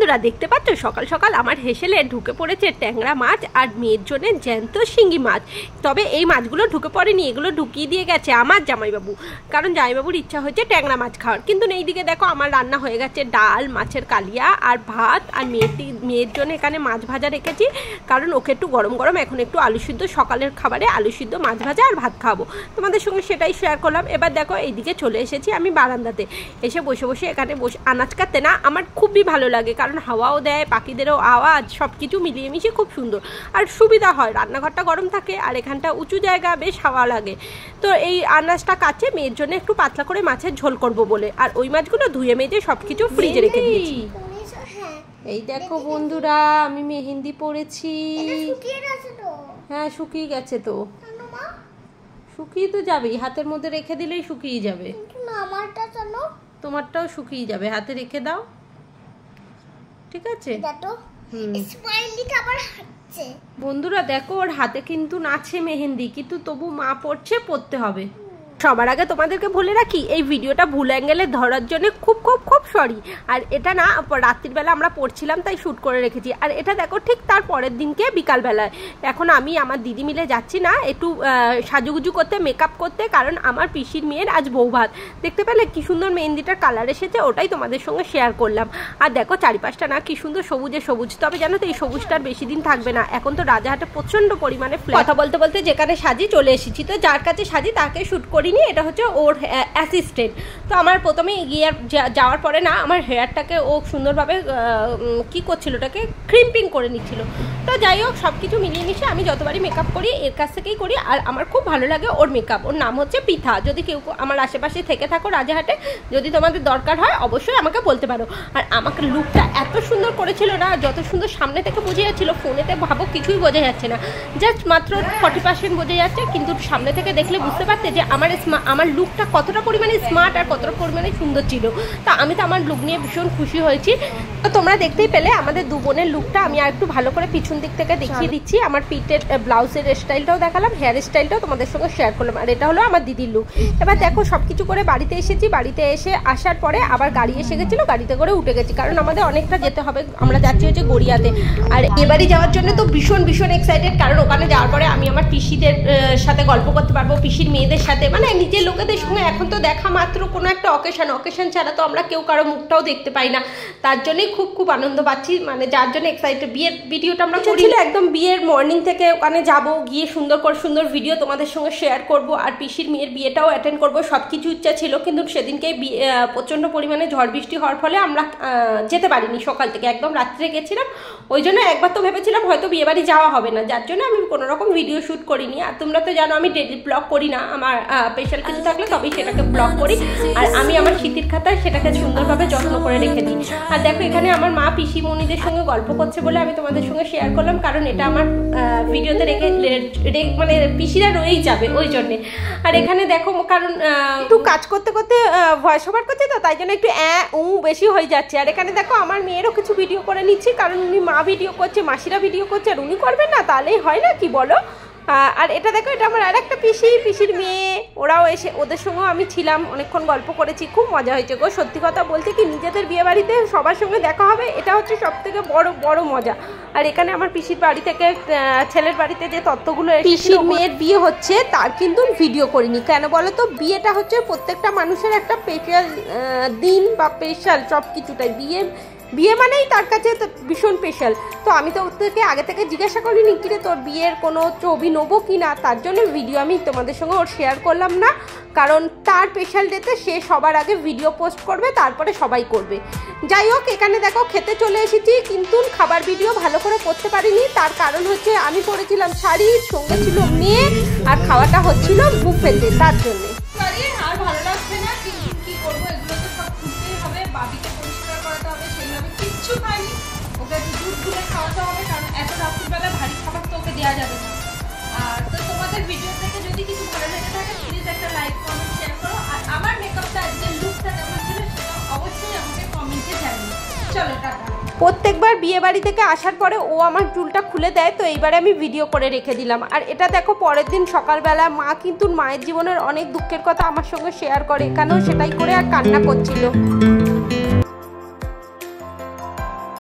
বন্ধুরা দেখতে পাচ্ছ সকাল সকাল আমার হেসেলে ঢুকে পড়েছে ট্যাংরা মাছ আর মেয়ের জন্য জ্যান্ত শিঙ্গি মাছ। তবে এই মাছগুলো ঢুকে পড়েনি, এগুলো ঢুকিয়ে দিয়ে গেছে আমার জামাইবাবু, কারণ জামাইবাবুর ইচ্ছা হয়েছে ট্যাংরা মাছ খাওয়ার। কিন্তু এইদিকে দেখো আমার রান্না হয়ে গেছে ডাল, মাছের কালিয়া আর ভাত। আর মেয়ের জন্য এখানে মাছ ভাজা রেখেছি, কারণ ওকে একটু গরম গরম এখন একটু আলু সিদ্ধ, সকালের খাবারে আলু সিদ্ধ, মাছ ভাজা আর ভাত খাবো। তোমাদের সঙ্গে সেটাই শেয়ার করলাম। এবার দেখো এইদিকে চলে এসেছি আমি বারান্দাতে, এসে বসে বসে এখানে বসে আনাজ কাটতে না আমার খুবই ভালো লাগে, কারণ হাওয়াও দেয়, পাখিদেরও আওয়াজ, সব কিছু মিলিয়ে মিশিয়ে খুব সুন্দর আর সুবিধা হয়। রান্নাঘরটা গরম থাকে আর এখানটা উঁচু জায়গা, বেশ হাওয়া লাগে। তো এই আনাজটা কাছে মেয়ের জন্য একটু পাতলা করে মাছের ঝোল করব বলে, আর ওই মাছগুলো ধুয়ে মেজে সব কিছু ফ্রিজে রেখে দিয়েছি। এই দেখো বন্ধুরা আমি মেহেন্দি পড়েছি। হ্যাঁ শুকিয়ে গেছে তো, শুকিয়ে তো যাবেই, হাতের মধ্যে রেখে দিলেই শুকিয়ে যাবে। তোমারটাও শুকিয়ে যাবে, হাতে রেখে দাও, ঠিক আছে? বন্ধুরা দেখো ওর হাতে কিন্তু নাচে মেহেন্দি, কিন্তু তবু মা পড়তে হবে। সবার আগে তোমাদেরকে বলে রাখি, এই ভিডিওটা ভুল অ্যাঙ্গেলে ধরার জন্য খুব খুব খুব সরি। আর এটা না রাত্রিবেলা আমরা পড়ছিলাম তাই শ্যুট করে রেখেছি। আর এটা দেখো ঠিক তার পরের দিনকে বিকালবেলায় এখন আমি আমার দিদি মিলে যাচ্ছি না একটু সাজুগুজু করতে, মেকআপ করতে, কারণ আমার পিসির মেয়ের আজ বৌভাত। দেখতে পেলে কি সুন্দর মেহেন্দিটার কালার এসেছে, ওটাই তোমাদের সঙ্গে শেয়ার করলাম। আর দেখো চারিপাশটা না কি সুন্দর সবুজে সবুজ। তবে জানো তো এই সবুজটার বেশি দিন থাকবে না, এখন তো রাজাহাটে প্রচন্ড পরিমাণে ফ্ল্যাট। কথা বলতে বলতে যেখানে সাজি চলে এসেছি, তো যার কাছে সাজি তাকে শ্যুট করি, এটা হচ্ছে ওর অ্যাসিস্ট্যান্ট। তো আমার প্রথমে গিয়ে যাওয়ার পরে না আমার হেয়ারটাকে ও সুন্দরভাবে কি করছিল, ওটাকে ক্রিম্পিং করে নিচ্ছিল। তো যাই হোক সব কিছু মিলিয়ে মিশিয়ে আমি যতবারই মেকআপ করি এর কাছ থেকেই করি, আর আমার খুব ভালো লাগে ওর মেকআপ। ওর নাম হচ্ছে পিথা। যদি কেউ আমার আশেপাশে থেকে থাকো রাজাহাটে, যদি তোমাদের দরকার হয় অবশ্যই আমাকে বলতে পারো। আর আমাকে লুকটা এত সুন্দর করেছিল না, যত সুন্দর সামনে থেকে বোঝা যাচ্ছিল, ফোনেতে ভাবো কিছুই বোঝা যাচ্ছে না, জাস্ট মাত্র 40% বোঝা যাচ্ছে, কিন্তু সামনে থেকে দেখলে বুঝতে পারতে যে আমার লুকটা কতটা পরিমাণে স্মার্ট আর কতটা পরিমাণে সুন্দর ছিল। তা আমি তো আমার লুক নিয়ে ভীষণ খুশি হয়েছি। তো তোমরা দেখতেই পেলে আমাদের দু বোনের লুকটা আমি আর একটু ভালো করে পিছন দিক থেকে দেখিয়ে দিচ্ছি। আমার পিঠের ব্লাউজের স্টাইলটাও দেখালাম, হেয়ার স্টাইলটাও তোমাদের সঙ্গে শেয়ার করলাম। আর এটা হলো আমার দিদির লুক। এবার দেখো সব কিছু করে বাড়িতে এসেছি, বাড়িতে এসে আসার পরে আবার গাড়ি এসে গেছিলো, গাড়িতে করে উঠে গেছি, কারণ আমাদের অনেকটা যেতে হবে। আমরা যাচ্ছি হচ্ছে গড়িয়াতে। আর এবারে যাওয়ার জন্য তো ভীষণ ভীষণ এক্সাইটেড, কারণ ওখানে যাওয়ার পরে আমি আমার পিসিদের সাথে গল্প করতে পারবো, পিসির মেয়েদের সাথে, মানে নিজের লোকেদের সঙ্গে। এখন তো দেখা মাত্র কোনো একটা অকেশন ছাড়া তো আমরা কেউ কারো মুখটাও দেখতে পাই না, তার জন্যই খুব খুব আনন্দ পাচ্ছি, মানে যার জন্য এক্সাইটেড। বিয়ের ভিডিওটা আমরা করেছিল একদম বিয়ের মর্নিং থেকে, ওখানে যাবো, গিয়ে সুন্দর ভিডিও তোমাদের সঙ্গে শেয়ার করব, আর পিসির মেয়ের বিয়েটাও অ্যাটেন্ড করবো, সব কিছু ইচ্ছা ছিল। কিন্তু সেদিনকে প্রচণ্ড পরিমাণে ঝড় বৃষ্টি হওয়ার ফলে আমরা যেতে পারিনি, সকাল থেকে একদম রাত্রে গেছিলাম। ওই জন্য একবার তো ভেবেছিলাম হয়তো বিয়ে বাড়ি যাওয়া হবে না, যার জন্য আমি কোনো রকম ভিডিও শ্যুট করিনি। আর তোমরা তো জানো আমি ডেলি ব্লগ করি না, আমার স্পেশাল কিছু থাকলে তবেই সেটাকে ব্লগ করি, আর আমি আমার স্মৃতির খাতায় সেটাকে সুন্দরভাবে যত্ন করে রেখে দিই। আর দেখো এখানে আমার মা পিসিমণিদের সঙ্গে গল্প করছে বলে আমি তোমাদের সঙ্গে শেয়ার করলাম, কারণ এটা আমার ভিডিওতে মানে পিসিরা রয়েই যাবে ওই জন্যে। আর এখানে দেখো কারণ একটু কাজ করতে করতে ভয়েস ওভার করছে তো, তাই জন্য একটু বেশি হয়ে যাচ্ছে। আর এখানে দেখো আমার মেয়েরও কিছু ভিডিও করে নিচ্ছি, কারণ উনি মা ভিডিও করছে, মাসিরা ভিডিও করছে, আর উনি করবেন না তাহলেই হয় না, কি বলো? আর এটা দেখো এটা আমার আর একটা পিসির মেয়ে, ওরাও এসে, ওদের সঙ্গেও আমি ছিলাম, অনেকক্ষণ গল্প করেছি, খুব মজা হয়েছে গো। সত্যি কথা বলতে কি নিজেদের বিয়ে বাড়িতে সবার সঙ্গে দেখা হবে, এটা হচ্ছে সব থেকে বড় মজা। আর এখানে আমার পিসির বাড়ি থেকে ছেলের বাড়িতে যে তত্ত্বগুলো, পিসির মেয়ের বিয়ে হচ্ছে তার কিন্তু ভিডিও করিনি, কেন বলো তো? বিয়েটা হচ্ছে প্রত্যেকটা মানুষের একটা স্পেশাল দিন বা স্পেশাল সব কিছুটাই। বিয়ে মানেই তার কাছে ভীষণ স্পেশাল। তো আমি তো ওদেরকে আগে থেকে জিজ্ঞাসা করিনি কিরে তোর বিয়ের কোনো ছবি নেবো কি না, তার জন্য ভিডিও আমি তোমাদের সঙ্গে ওর শেয়ার করলাম না, কারণ তার স্পেশাল ডেতে সে সবার আগে ভিডিও পোস্ট করবে, তারপরে সবাই করবে। যাই হোক এখানে দেখো খেতে চলে এসেছি, কিন্তু খাবার ভিডিও ভালো করে করতে পারিনি, তার কারণ হচ্ছে আমি পরেছিলাম শাড়ি, সঙ্গে ছিল মেয়ে, আর খাওয়াটা হচ্ছিল বুফেতে, তার জন্যে। আর ভালো লাগছে না, কিন্তু কি করবো, এগুলো তো সব খুঁজতেই হবে, বাবিকে পরিষ্কার করাতে হবে, সেইভাবে কিচ্ছু খাইনি, ওকে একটু দুধ গুলে খাওয়াতে হবে, কারণ এত রাত্রিবেলা ভারী খাবার তো ওকে দেওয়া যাবে না। আর তো তোমাদের ভিডিও থেকে যদি কিছু ভালো লেগে থাকে প্লিজ একটা লাইক কমেন্ট শেয়ার করো, আর আমার মেকআপটা আজকের লুকটা কেমন ছিল সেটা অবশ্যই আমাকে কমেন্টে জানিও। চলো টাটা। প্রত্যেকবার বিয়ে বাড়ি থেকে আসার পরে ও আমার চুলটা খুলে দেয়, তো এইবারে আমি ভিডিও করে রেখে দিলাম। আর এটা দেখো পরের দিন সকালবেলা মা কিন্তু মায়ের জীবনের অনেক দুঃখের কথা আমার সঙ্গে শেয়ার করে, এখানেও সেটাই করে আর কান্না করছিল।